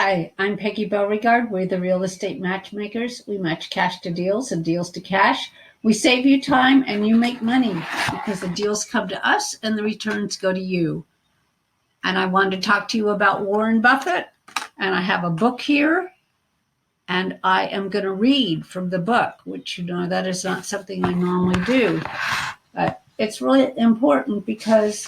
Hi, I'm Peggy Beauregard. We're the Real Estate Matchmakers. We match cash to deals and deals to cash. We save you time and you make money because the deals come to us and the returns go to you. And I wanted to talk to you about Warren Buffett. And I have a book here and I am going to read from the book, which that is not something I normally do. But it's really important because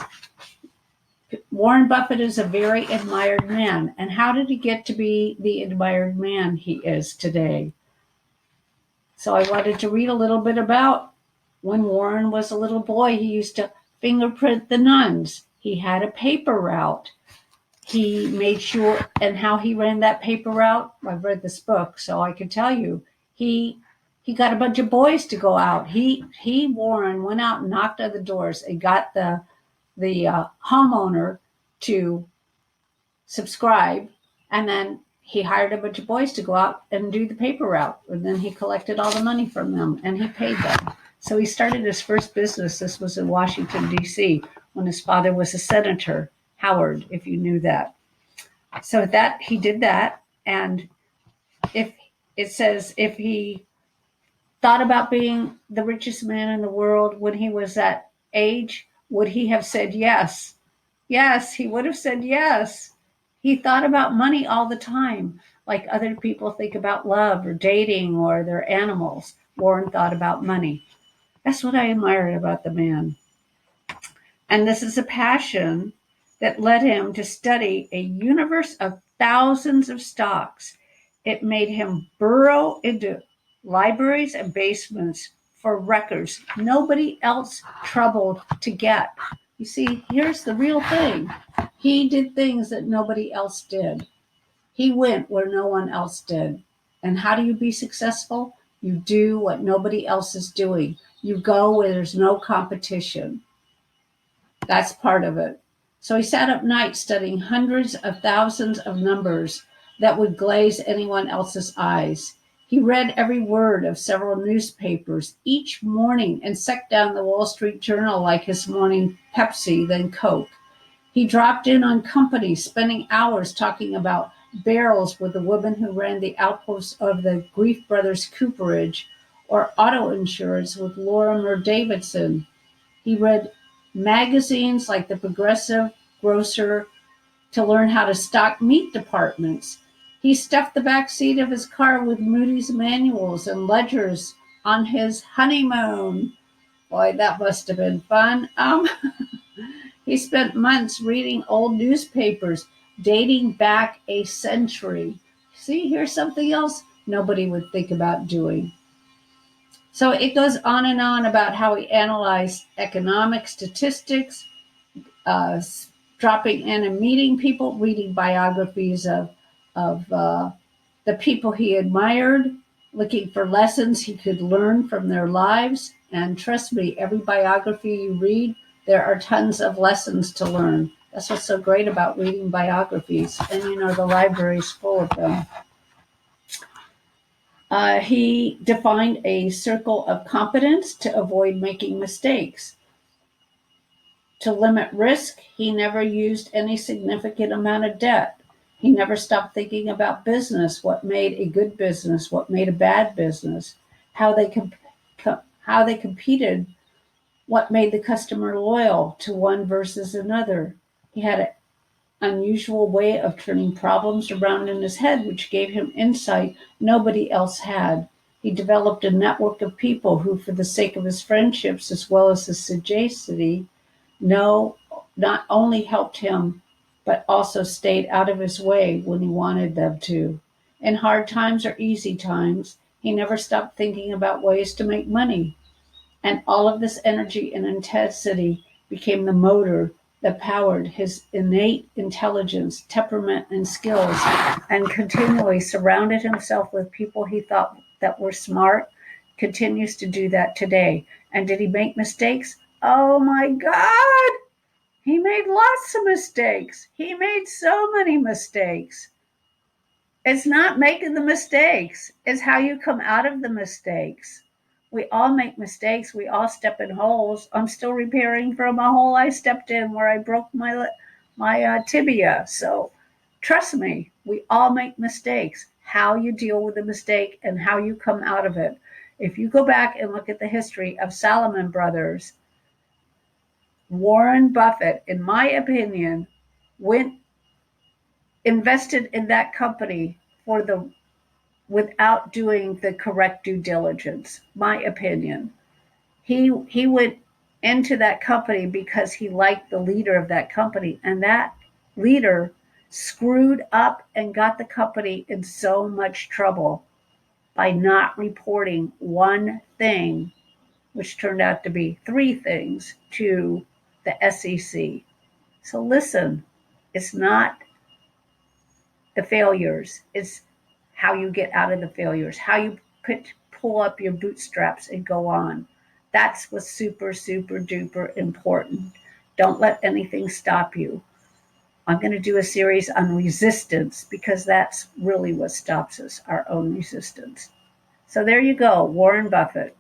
Warren Buffett is a very admired man. And how did he get to be the admired man he is today? So I wanted to read a little bit about when Warren was a little boy. He used to fingerprint the nuns. He had a paper route. He made sure, and how he ran that paper route, I've read this book, so I can tell you, he got a bunch of boys to go out. Warren, went out and knocked on the doors and got the homeowner to subscribe, and then he hired a bunch of boys to go out and do the paper route, and then he collected all the money from them and he paid them. So he started his first business. This was in Washington, D.C., when his father was a senator, Howard, if you knew that. So that he did that, and if it says if he thought about being the richest man in the world when he was that age, would he have said yes? Yes, he would have said yes. He thought about money all the time, like other people think about love or dating or their animals. Warren thought about money. That's what I admired about the man. And this is a passion that led him to study a universe of thousands of stocks. It made him burrow into libraries and basements for records nobody else troubled to get. You see, here's the real thing. He did things that nobody else did. He went where no one else did. And how do you be successful? You do what nobody else is doing. You go where there's no competition. That's part of it. So he sat up nights studying hundreds of thousands of numbers that would glaze anyone else's eyes. He read every word of several newspapers each morning and sucked down the Wall Street Journal like his morning Pepsi, then Coke. He dropped in on companies, spending hours talking about barrels with the woman who ran the outpost of the Grief Brothers Cooperage, or auto insurance with Lorimer Davidson. He read magazines like the Progressive Grocer to learn how to stock meat departments. He stuffed the back seat of his car with Moody's manuals and ledgers on his honeymoon. Boy, that must have been fun. He spent months reading old newspapers dating back a century. See, here's something else nobody would think about doing. So it goes on and on about how he analyzed economic statistics, dropping in and meeting people, reading biographies of the people he admired, looking for lessons he could learn from their lives. And trust me, every biography you read, there are tons of lessons to learn. That's what's so great about reading biographies. And the library's full of them. He defined a circle of competence to avoid making mistakes. To limit risk, he never used any significant amount of debt. He never stopped thinking about business, what made a good business, what made a bad business, how they competed, what made the customer loyal to one versus another. He had an unusual way of turning problems around in his head, which gave him insight nobody else had. He developed a network of people who, for the sake of his friendships as well as his sagacity, not only helped him, but also stayed out of his way when he wanted them to. In hard times or easy times, he never stopped thinking about ways to make money. And all of this energy and intensity became the motor that powered his innate intelligence, temperament, and skills, and continually surrounded himself with people he thought that were smart, continues to do that today. And did he make mistakes? Oh my God! He made lots of mistakes. He made so many mistakes. It's not making the mistakes. It's how you come out of the mistakes. We all make mistakes. We all step in holes. I'm still repairing from a hole I stepped in where I broke my tibia. So Trust me, we all make mistakes. How you deal with a mistake and how you come out of it. If you go back and look at the history of Salomon Brothers, Warren Buffett, in my opinion, went invested in that company for the without doing the correct due diligence. My opinion. He went into that company because he liked the leader of that company, and that leader screwed up and got the company in so much trouble by not reporting one thing, which turned out to be three things, to the SEC. So listen, it's not the failures, it's how you get out of the failures, how you pull up your bootstraps and go on. That's what's super, super duper important. Don't let anything stop you. I'm going to do a series on resistance because that's really what stops us, our own resistance. So there you go, Warren Buffett.